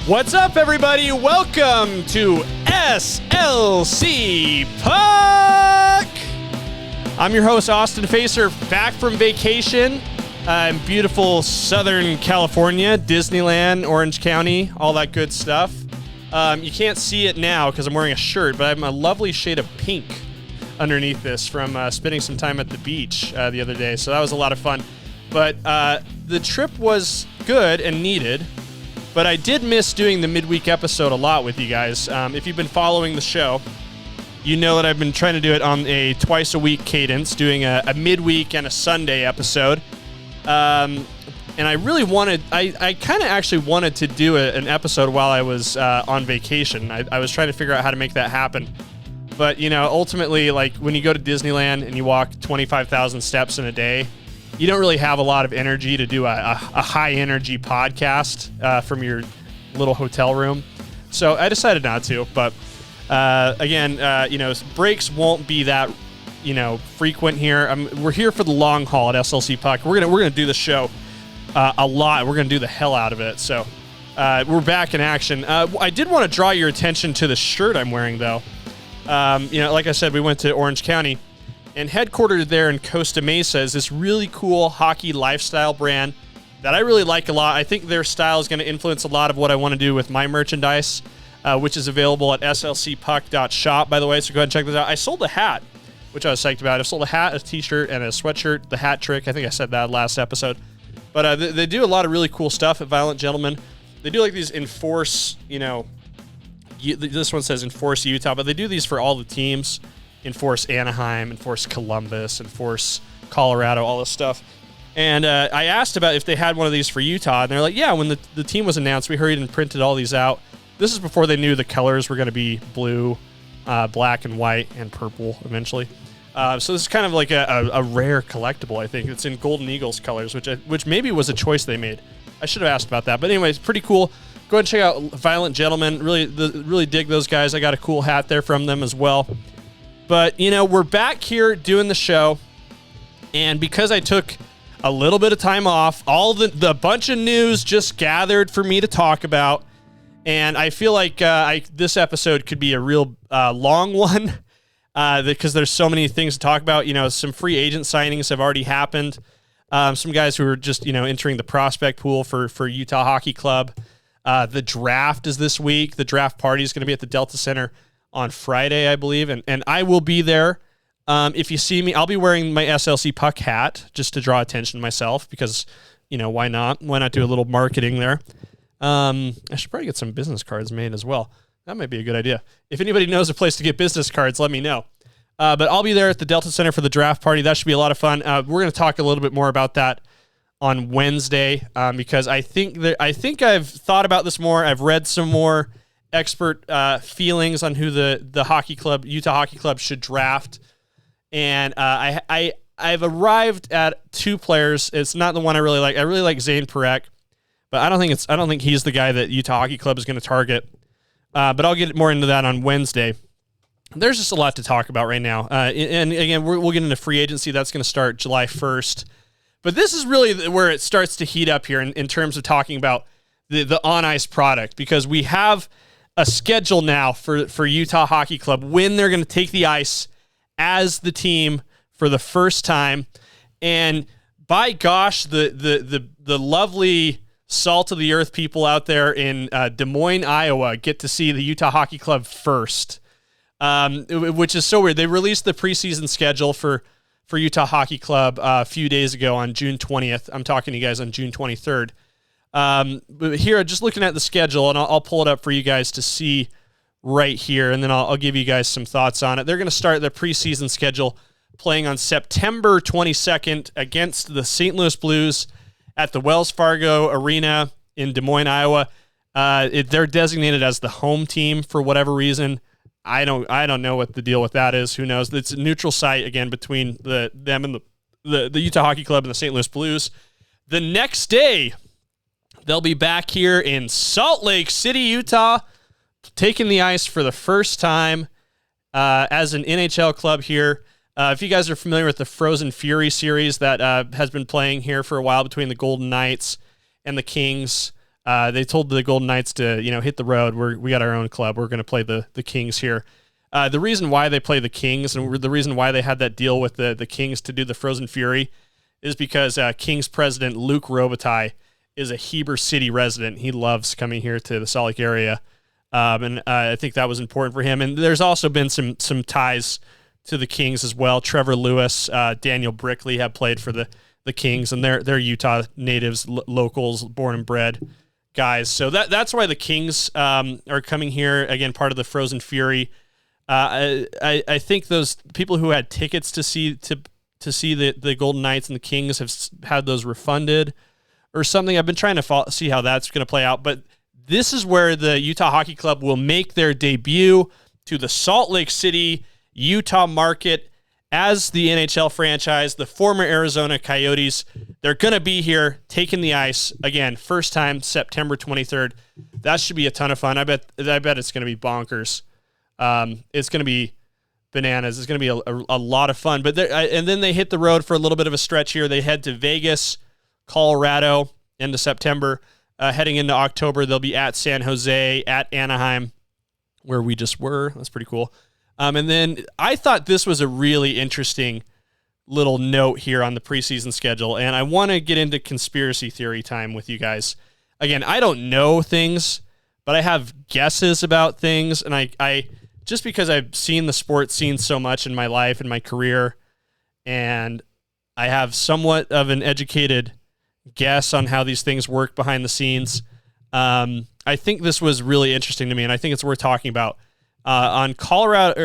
What's up, everybody? Welcome to SLC Puck! I'm your host, Austin Facer, back from vacation in beautiful Southern California, Disneyland, Orange County, all that good stuff. You can't see it now because I'm wearing a shirt, but I have a lovely shade of pink underneath this from spending some time at the beach the other day, so that was a lot of fun. But the trip was good and needed. But I did miss doing the midweek episode a lot with you guys. If you've been following the show, you know that I've been trying to do it on a twice-a-week cadence, doing a midweek and a Sunday episode. And I really wanted, I kind of actually wanted to do an episode while I was on vacation. I was trying to figure out how to make that happen. But, you know, ultimately, like, when you go to Disneyland and you walk 25,000 steps in a day, you don't really have a lot of energy to do a high-energy podcast from your little hotel room. So I decided not to. But, again, breaks won't be that, frequent here. We're here for the long haul at SLC Puck. We're gonna do the show a lot. We're going to do the hell out of it. So we're back in action. I did want to draw your attention to the shirt I'm wearing, though. Like I said, we went to Orange County. And headquartered there in Costa Mesa is this really cool hockey lifestyle brand that I really like a lot. I think their style is going to influence a lot of what I want to do with my merchandise, which is available at slcpuck.shop, by the way, so go ahead and check this out. I sold a hat, which I was psyched about. I sold a hat, a t-shirt, and a sweatshirt, the hat trick. I think I said that last episode. But they do a lot of really cool stuff at Violent Gentlemen. They do like these Enforce, this one says Enforce Utah, but they do these for all the teams. Enforce Anaheim, Enforce Columbus, Enforce Colorado, all this stuff. And I asked about if they had one of these for Utah, and they're like, yeah, when the team was announced, we hurried and printed all these out. This is before they knew the colors were going to be blue, black, and white, and purple eventually. So this is kind of like a rare collectible, I think. It's in Golden Eagles colors, which maybe was a choice they made. I should have asked about that. But anyway, it's pretty cool. Go ahead and check out Violent Gentlemen. Really dig those guys. I got a cool hat there from them as well. But, we're back here doing the show, and because I took a little bit of time off, all the bunch of news just gathered for me to talk about, and I feel like this episode could be a real long one because there's so many things to talk about. Some free agent signings have already happened. Some guys who are just, entering the prospect pool for Utah Hockey Club. The draft is this week. The draft party is going to be at the Delta Center on Friday, I believe, and I will be there. If you see me, I'll be wearing my SLC Puck hat just to draw attention to myself because, why not? Why not do a little marketing there? I should probably get some business cards made as well. That might be a good idea. If anybody knows a place to get business cards, let me know. But I'll be there at the Delta Center for the draft party. That should be a lot of fun. We're going to talk a little bit more about that on Wednesday because I think I've thought about this more. I've read some more expert feelings on who the Utah Hockey Club should draft, and I've arrived at two players. It's not the one I really like. I really like Zane Parekh, but I don't think he's the guy that Utah Hockey Club is going to target. But I'll get more into that on Wednesday. There's just a lot to talk about right now, and again, we'll get into free agency. That's going to start July 1st, but this is really where it starts to heat up here in terms of talking about the on ice product, because we have a schedule now for Utah Hockey Club when they're going to take the ice as the team for the first time. And by gosh, the lovely salt of the earth people out there in Des Moines, Iowa get to see the Utah Hockey Club first, which is so weird. They released the preseason schedule for Utah Hockey Club a few days ago on June 20th. I'm talking to you guys on June 23rd. But here, just looking at the schedule, and I'll pull it up for you guys to see right here, and then I'll give you guys some thoughts on it. They're going to start their preseason schedule playing on September 22nd against the St. Louis Blues at the Wells Fargo Arena in Des Moines, Iowa. They're designated as the home team for whatever reason. I don't know what the deal with that is. Who knows? It's a neutral site, again, between them and the Utah Hockey Club and the St. Louis Blues. The next day, they'll be back here in Salt Lake City, Utah, taking the ice for the first time as an NHL club here. If you guys are familiar with the Frozen Fury series that has been playing here for a while between the Golden Knights and the Kings, They told the Golden Knights to, hit the road. We got our own club. We're going to play the Kings here. The reason why they play the Kings and the reason why they had that deal with the Kings to do the Frozen Fury is because Kings president Luke Robitaille is a Heber City resident. He loves coming here to the Salt Lake area. And I think that was important for him. And there's also been some ties to the Kings as well. Trevor Lewis, Daniel Brickley have played for the Kings, and they're Utah natives, locals, born and bred guys. So that's why the Kings are coming here, again, part of the Frozen Fury. I think those people who had tickets to see the Golden Knights and the Kings have had those refunded or something. I've been trying to see how that's going to play out, but this is where the Utah Hockey Club will make their debut to the Salt Lake City, Utah market as the NHL franchise, the former Arizona Coyotes. They're going to be here taking the ice again, first time September 23rd. That should be a ton of fun. I bet it's going to be bonkers. It's going to be bananas. It's going to be a lot of fun. But and then they hit the road for a little bit of a stretch here. They head to Vegas, Colorado into September. Heading into October, they'll be at San Jose, at Anaheim, where we just were. That's pretty cool. And then I thought this was a really interesting little note here on the preseason schedule, and I want to get into conspiracy theory time with you guys. Again, I don't know things, but I have guesses about things, and I just because I've seen the sports scene so much in my life and my career, and I have somewhat of an educated guess on how these things work behind the scenes. I think this was really interesting to me, and I think it's worth talking about. On October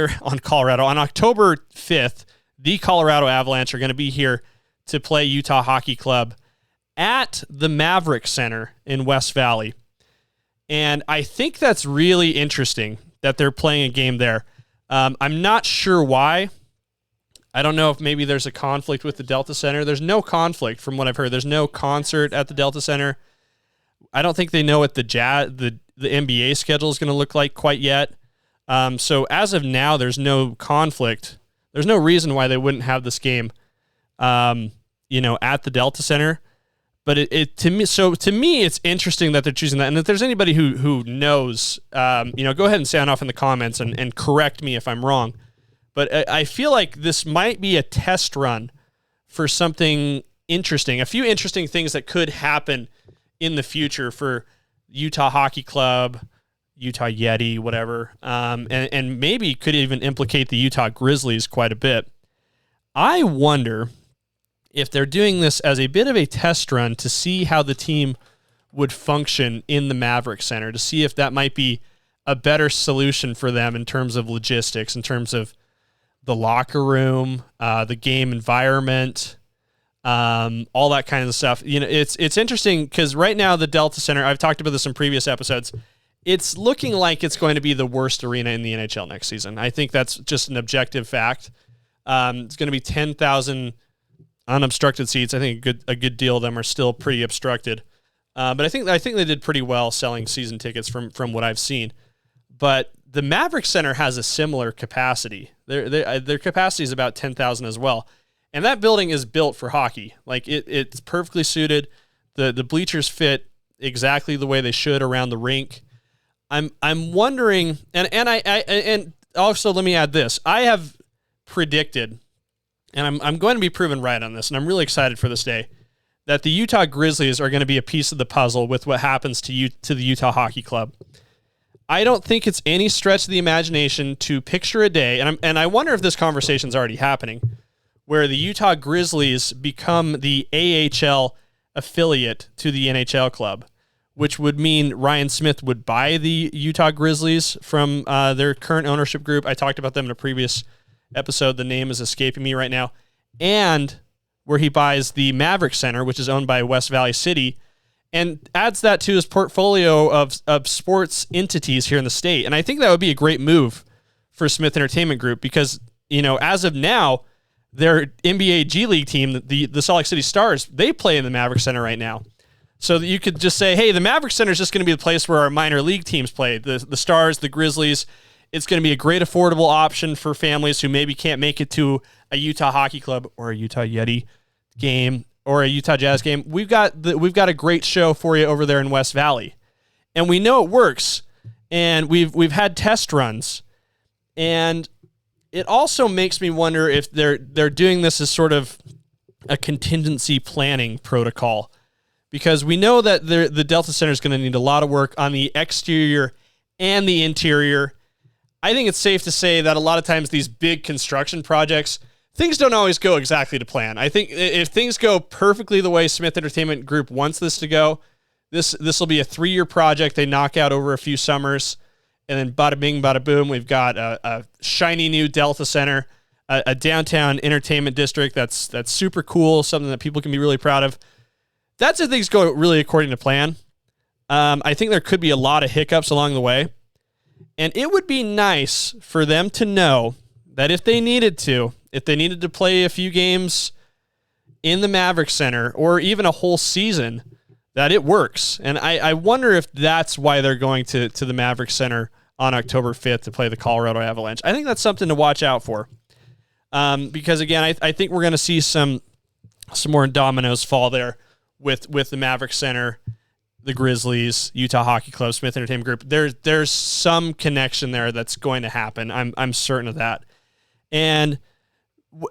5th, the Colorado Avalanche are going to be here to play Utah Hockey Club at the Maverik Center in West Valley. And I think that's really interesting that they're playing a game there. I'm not sure why. I don't know if maybe there's a conflict with the Delta Center. There's no conflict from what I've heard. There's no concert at the Delta Center. I don't think they know what the NBA schedule is going to look like quite yet. So as of now, there's no conflict. There's no reason why they wouldn't have this game, at the Delta Center. But to me, it's interesting that they're choosing that. And if there's anybody who knows, go ahead and sound off in the comments and correct me if I'm wrong. But I feel like this might be a test run for something interesting, a few interesting things that could happen in the future for Utah Hockey Club, Utah Yeti, whatever, and maybe could even implicate the Utah Grizzlies quite a bit. I wonder if they're doing this as a bit of a test run to see how the team would function in the Maverik Center, to see if that might be a better solution for them in terms of logistics, in terms of the locker room, the game environment, all that kind of stuff. It's interesting because right now the Delta Center, I've talked about this in previous episodes, it's looking like it's going to be the worst arena in the NHL next season. I think that's just an objective fact. It's going to be 10,000 unobstructed seats. I think a good deal of them are still pretty obstructed. But I think they did pretty well selling season tickets from what I've seen. But the Maverik Center has a similar capacity. Their capacity is about 10,000 as well. And that building is built for hockey. Like it's perfectly suited. The bleachers fit exactly the way they should around the rink. I'm wondering, and also let me add this. I have predicted, and I'm going to be proven right on this, and I'm really excited for this day, that the Utah Grizzlies are going to be a piece of the puzzle with what happens to the Utah Hockey Club. I don't think it's any stretch of the imagination to picture a day, and I wonder if this conversation's already happening, where the Utah Grizzlies become the AHL affiliate to the NHL club, which would mean Ryan Smith would buy the Utah Grizzlies from their current ownership group. I talked about them in a previous episode. The name is escaping me right now. And where he buys the Maverik Center, which is owned by West Valley City, and adds that to his portfolio of sports entities here in the state. And I think that would be a great move for Smith Entertainment Group because, as of now, their NBA G League team, the Salt Lake City Stars, they play in the Maverik Center right now. So that you could just say, hey, the Maverik Center is just going to be the place where our minor league teams play. The Stars, the Grizzlies. It's going to be a great affordable option for families who maybe can't make it to a Utah Hockey Club or a Utah Yeti game or a Utah Jazz game, we've got a great show for you over there in West Valley, and we know it works. And we've had test runs, and it also makes me wonder if they're doing this as sort of a contingency planning protocol, because we know that the Delta Center is going to need a lot of work on the exterior and the interior. I think it's safe to say that a lot of times these big construction projects, things don't always go exactly to plan. I think if things go perfectly the way Smith Entertainment Group wants this to go, this will be a 3-year project they knock out over a few summers, and then bada bing, bada boom, we've got a shiny new Delta Center, a downtown entertainment district that's super cool, something that people can be really proud of. That's if things go really according to plan. I think there could be a lot of hiccups along the way, and it would be nice for them to know that if they needed to play a few games in the Maverik Center or even a whole season, that it works. And I wonder if that's why they're going to the Maverik Center on October 5th to play the Colorado Avalanche. I think that's something to watch out for. Because, again, I think we're going to see some more dominoes fall there with the Maverik Center, the Grizzlies, Utah Hockey Club, Smith Entertainment Group. There's some connection there that's going to happen. I'm certain of that. And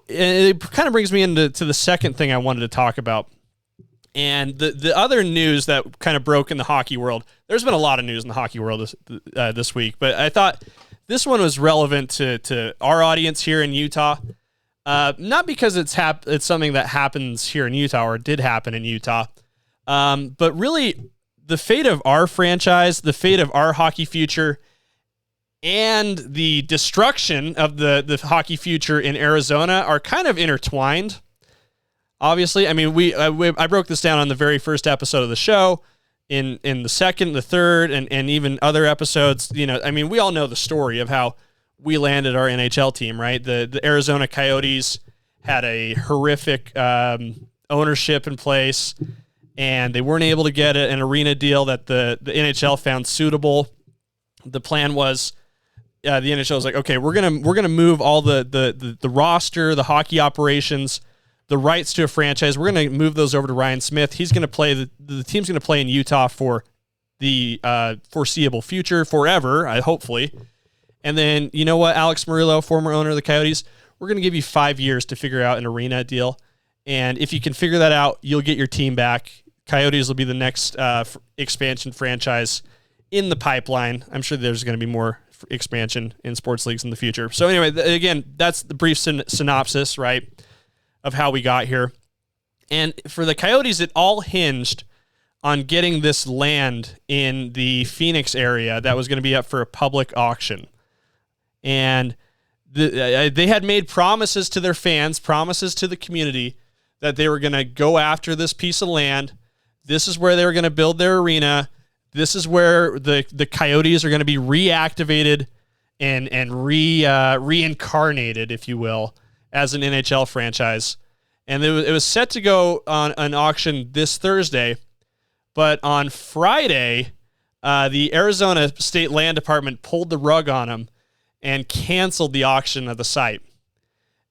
it kind of brings me into the second thing I wanted to talk about. And the other news that kind of broke in the hockey world, there's been a lot of news in the hockey world this week, but I thought this one was relevant to our audience here in Utah. Not because it's something that happens here in Utah or did happen in Utah, but really the fate of our franchise, the fate of our hockey future, and the destruction of the hockey future in Arizona are kind of intertwined. Obviously, I mean, I broke this down on the very first episode of the show, in the second, the third, and even other episodes. You know, I mean, we all know the story of how we landed our NHL team, right? The Arizona Coyotes had a horrific ownership in place, and they weren't able to get an arena deal that the NHL found suitable. The plan was, the NHL was like, okay, we're gonna move all the roster, the hockey operations, the rights to a franchise. We're going to move those over to Ryan Smith. He's going to play, the team's going to play in Utah for the foreseeable future, forever, hopefully. And then, you know what, Alex Murillo, former owner of the Coyotes, we're going to give you 5 years to figure out an arena deal. And if you can figure that out, you'll get your team back. Coyotes will be the next expansion franchise in the pipeline. I'm sure there's going to be more expansion in sports leagues in the future. So anyway, again, that's the brief synopsis, right, of how we got here. And for the Coyotes, it all hinged on getting this land in the Phoenix area that was going to be up for a public auction. And they had made promises to their fans, promises to the community, that they were going to go after this piece of land. This is where they were going to build their arena. This is where the Coyotes are going to be reactivated and reincarnated, if you will, as an NHL franchise. And it was set to go on an auction this Thursday, but on Friday, the Arizona State Land Department pulled the rug on them and canceled the auction of the site.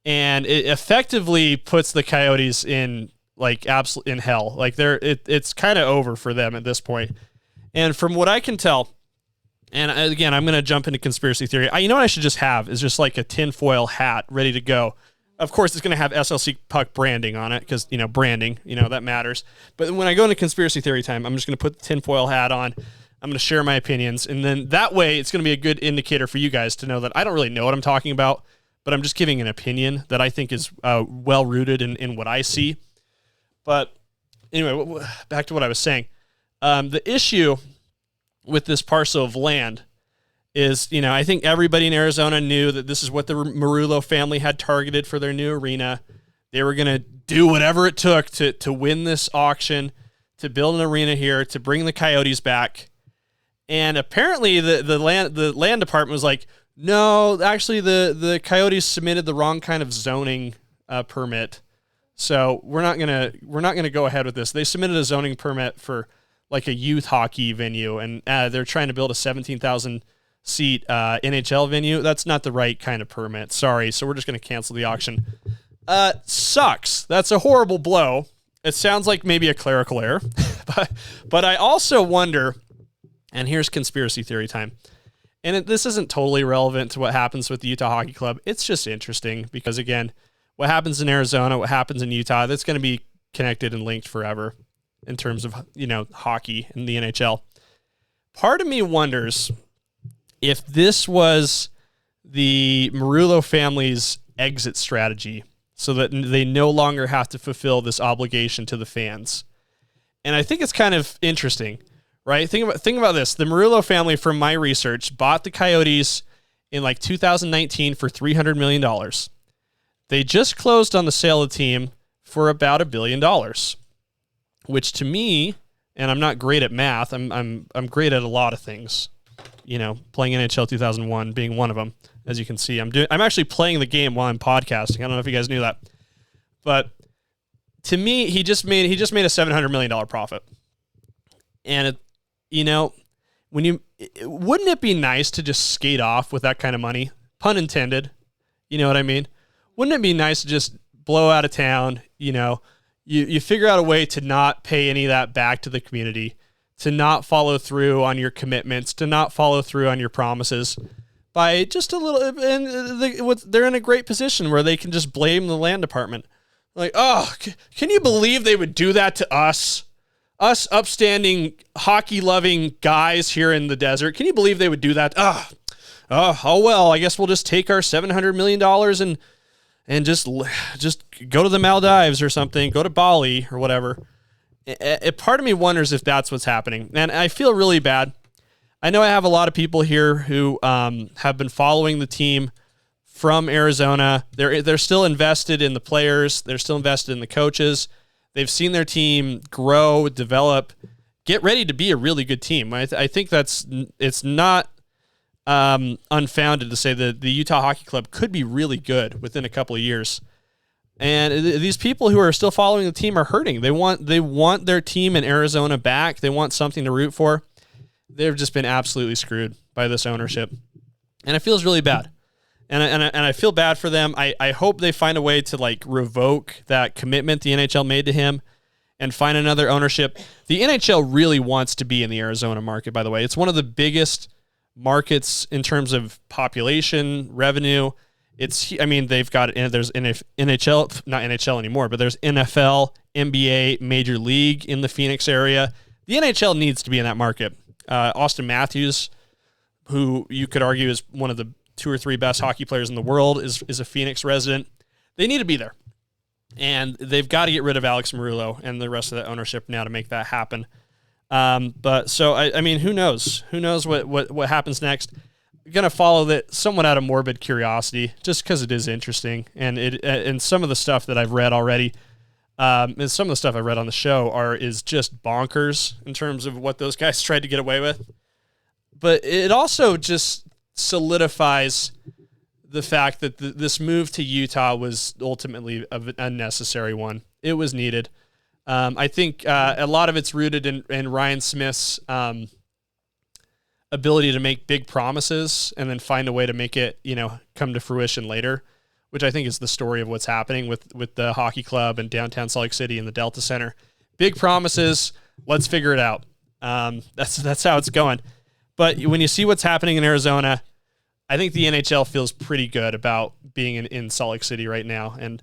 And it effectively puts the Coyotes in in hell. Like it's kind of over for them at this point. And from what I can tell, and again, I'm going to jump into conspiracy theory. You know what I should just have is just like a tinfoil hat ready to go. Of course, it's going to have SLC Puck branding on it because, branding, that matters. But when I go into conspiracy theory time, I'm just going to put the tinfoil hat on. I'm going to share my opinions. And then that way, it's going to be a good indicator for you guys to know that I don't really know what I'm talking about, but I'm just giving an opinion that I think is well-rooted in what I see. But anyway, back to what I was saying. The issue with this parcel of land is, I think everybody in Arizona knew that this is what the Murillo family had targeted for their new arena. They were going to do whatever it took to win this auction, to build an arena here, to bring the Coyotes back. And apparently the land department was like, no, actually the Coyotes submitted the wrong kind of zoning permit. So we're not gonna go ahead with this. They submitted a zoning permit for like a youth hockey venue, and they're trying to build a 17,000 seat NHL venue. That's not the right kind of permit. Sorry. So we're just going to cancel the auction. Sucks. That's a horrible blow. it sounds like maybe a clerical error, but I also wonder, and here's conspiracy theory time, and this isn't totally relevant to what happens with the Utah Hockey Club. It's just interesting because, again, what happens in Arizona, what happens in Utah, that's going to be connected and linked forever in terms of, hockey and the NHL. Part of me wonders if this was the Marullo family's exit strategy so that they no longer have to fulfill this obligation to the fans. And I think it's kind of interesting, right? Think about this. The Marullo family, from my research, bought the Coyotes in 2019 for $300 million. They just closed on the sale of the team for about $1 billion, which to me, and I'm not great at math, I'm great at a lot of things. Playing NHL 2001 being one of them. As you can see, I'm actually playing the game while I'm podcasting. I don't know if you guys knew that, but to me, he just made a $700 million profit. And wouldn't it be nice to just skate off with that kind of money? Pun intended. You know what I mean? Wouldn't it be nice to just blow out of town? You figure out a way to not pay any of that back to the community, to not follow through on your commitments, to not follow through on your promises. By just a little, and they're in a great position where they can just blame the land department. Can you believe they would do that to us? Us upstanding, hockey-loving guys here in the desert. Can you believe they would do that? Oh well, I guess we'll just take our $700 million and just go to the Maldives or something, go to Bali or whatever. Part of me wonders if that's what's happening. And I feel really bad. I know I have a lot of people here who have been following the team from Arizona. They're still invested in the players. They're still invested in the coaches. They've seen their team grow, develop, get ready to be a really good team. I think it's not unfounded to say that the Utah Hockey Club could be really good within a couple of years. And these people who are still following the team are hurting. They want their team in Arizona back. They want something to root for. They've just been absolutely screwed by this ownership, and it feels really bad. And I feel bad for them. I hope they find a way to revoke that commitment the NHL made to him, and find another ownership. The NHL really wants to be in the Arizona market. By the way, it's one of the biggest markets in terms of population, revenue. They've got there's NHL, not NHL anymore, but there's NFL, NBA, Major League in the Phoenix area. The NHL needs to be in that market. Austin Matthews, who you could argue is one of the 2 or 3 best hockey players in the world, is a Phoenix resident. They need to be there. And they've got to get rid of Alex Marullo and the rest of the ownership now to make that happen. But who knows? Who knows what happens next? I'm going to follow that somewhat out of morbid curiosity, just because it is interesting. And some of the stuff that I've read already, and some of the stuff I read on the show is just bonkers in terms of what those guys tried to get away with. But it also just solidifies the fact that this move to Utah was ultimately an unnecessary one. It was needed. I think a lot of it's rooted in Ryan Smith's ability to make big promises and then find a way to make it, come to fruition later, which I think is the story of what's happening with the hockey club and downtown Salt Lake City and the Delta Center. Big promises. Let's figure it out. That's how it's going. But when you see what's happening in Arizona, I think the NHL feels pretty good about being in Salt Lake City right now. And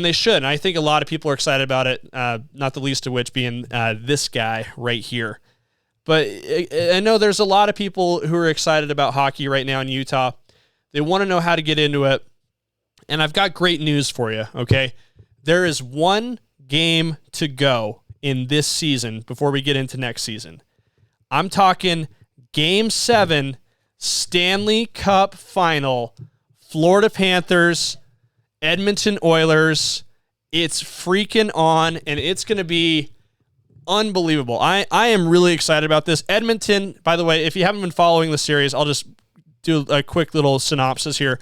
they should. And I think a lot of people are excited about it, not the least of which being this guy right here. But I know there's a lot of people who are excited about hockey right now in Utah. They want to know how to get into it. And I've got great news for you, okay? There is one game to go in this season before we get into next season. I'm talking Game 7, Stanley Cup Final, Florida Panthers, Edmonton Oilers. It's freaking on, and it's going to be unbelievable. I am really excited about this. Edmonton, by the way, if you haven't been following the series, I'll just do a quick little synopsis here.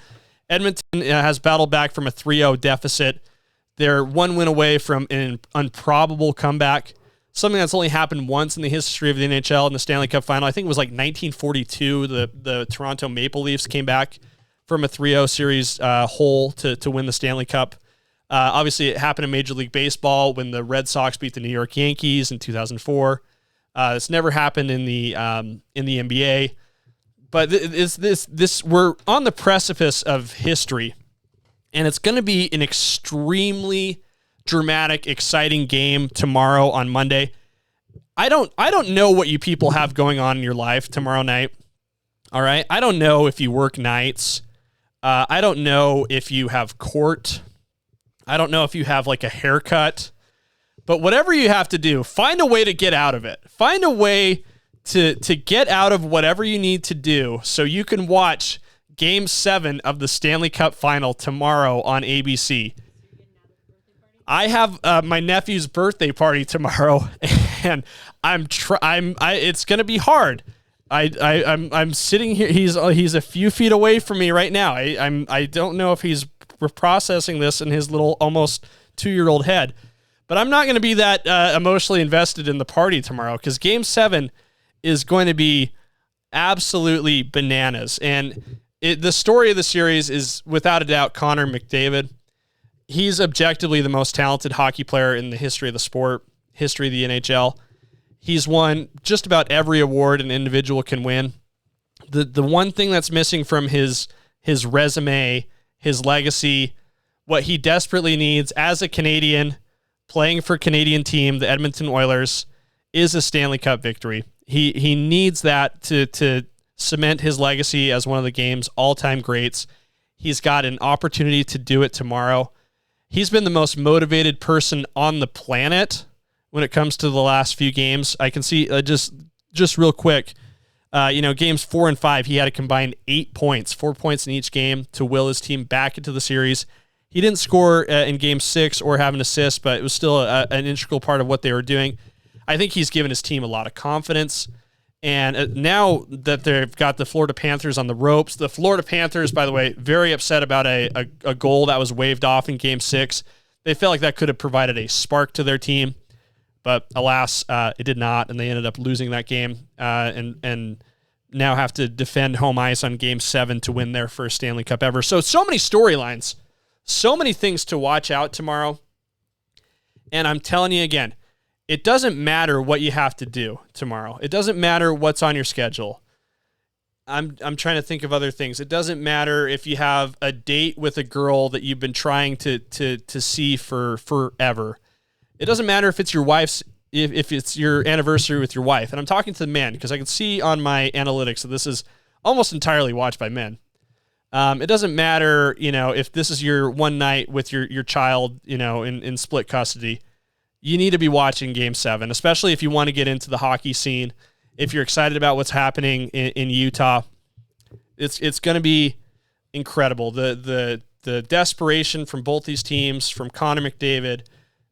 Edmonton has battled back from a 3-0 deficit. They're one win away from an improbable comeback, something that's only happened once in the history of the NHL in the Stanley Cup Final. I think it was 1942. The Toronto Maple Leafs came back from a 3-0 series hole to win the Stanley Cup. Obviously, it happened in Major League Baseball when the Red Sox beat the New York Yankees in 2004. It's never happened in the NBA. But we're on the precipice of history, and it's going to be an extremely dramatic, exciting game tomorrow on Monday. I don't know what you people have going on in your life tomorrow night. All right, I don't know if you work nights. I don't know if you have court. I don't know if you have like a haircut. But whatever you have to do, find a way to get out of it. Find a way to get out of whatever you need to do so you can watch Game 7 of the Stanley Cup Final tomorrow on ABC. I have my nephew's birthday party tomorrow, and it's going to be hard. I'm sitting here. He's a few feet away from me right now. I don't know if he's processing this in his little almost 2-year-old head, but I'm not going to be that emotionally invested in the party tomorrow because Game 7 is going to be absolutely bananas. And the story of the series is, without a doubt, Connor McDavid. He's objectively the most talented hockey player in the history of the sport, history of the NHL. He's won just about every award an individual can win. The one thing that's missing from his resume, his legacy, what he desperately needs as a Canadian playing for a Canadian team, the Edmonton Oilers, is a Stanley Cup victory. He needs that to cement his legacy as one of the game's all-time greats. He's got an opportunity to do it tomorrow. He's been the most motivated person on the planet when it comes to the last few games. I can see just real quick, games 4 and 5, he had a combined 8 points, 4 points in each game to will his team back into the series. He didn't score in game 6 or have an assist, but it was still an integral part of what they were doing. I think he's given his team a lot of confidence. And now that they've got the Florida Panthers on the ropes, the Florida Panthers, by the way, very upset about a goal that was waved off in game 6. They felt like that could have provided a spark to their team, but alas, it did not, and they ended up losing that game and now have to defend home ice on game 7 to win their first Stanley Cup ever. So many storylines, so many things to watch out tomorrow. And I'm telling you again, it doesn't matter what you have to do tomorrow. It doesn't matter what's on your schedule. I'm trying to think of other things. It doesn't matter if you have a date with a girl that you've been trying to see for forever. It doesn't matter if it's your wife's, if it's your anniversary with your wife. And I'm talking to the men because I can see on my analytics that this is almost entirely watched by men. It doesn't matter, if this is your one night with your child, in split custody. You need to be watching Game 7, especially if you want to get into the hockey scene. If you're excited about what's happening in Utah, it's going to be incredible. The desperation from both these teams, from Connor McDavid,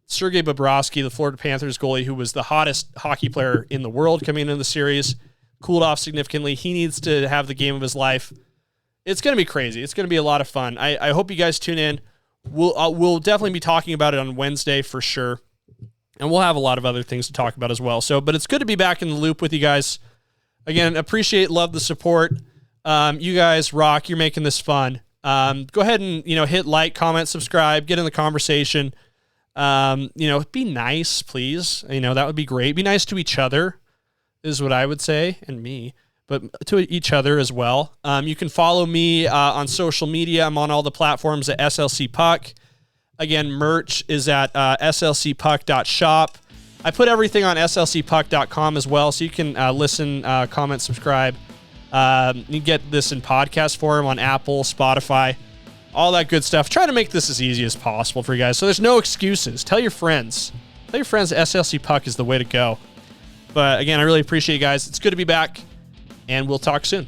Sergei Bobrovsky, the Florida Panthers goalie, who was the hottest hockey player in the world coming into the series, cooled off significantly. He needs to have the game of his life. It's going to be crazy. It's going to be a lot of fun. I hope you guys tune in. We'll definitely be talking about it on Wednesday for sure. And we'll have a lot of other things to talk about as well. But it's good to be back in the loop with you guys. Again, love the support. You guys rock. You're making this fun. Go ahead and, hit like, comment, subscribe, get in the conversation. Be nice, please. That would be great. Be nice to each other is what I would say, and me, but to each other as well. You can follow me on social media. I'm on all the platforms at SLC Puck. Again, merch is at slcpuck.shop. I put everything on slcpuck.com as well, so you can listen, comment, subscribe. You get this in podcast form on Apple, Spotify, all that good stuff. Try to make this as easy as possible for you guys, so there's no excuses. Tell your friends. Tell your friends SLC Puck is the way to go. But again, I really appreciate you guys. It's good to be back, and we'll talk soon.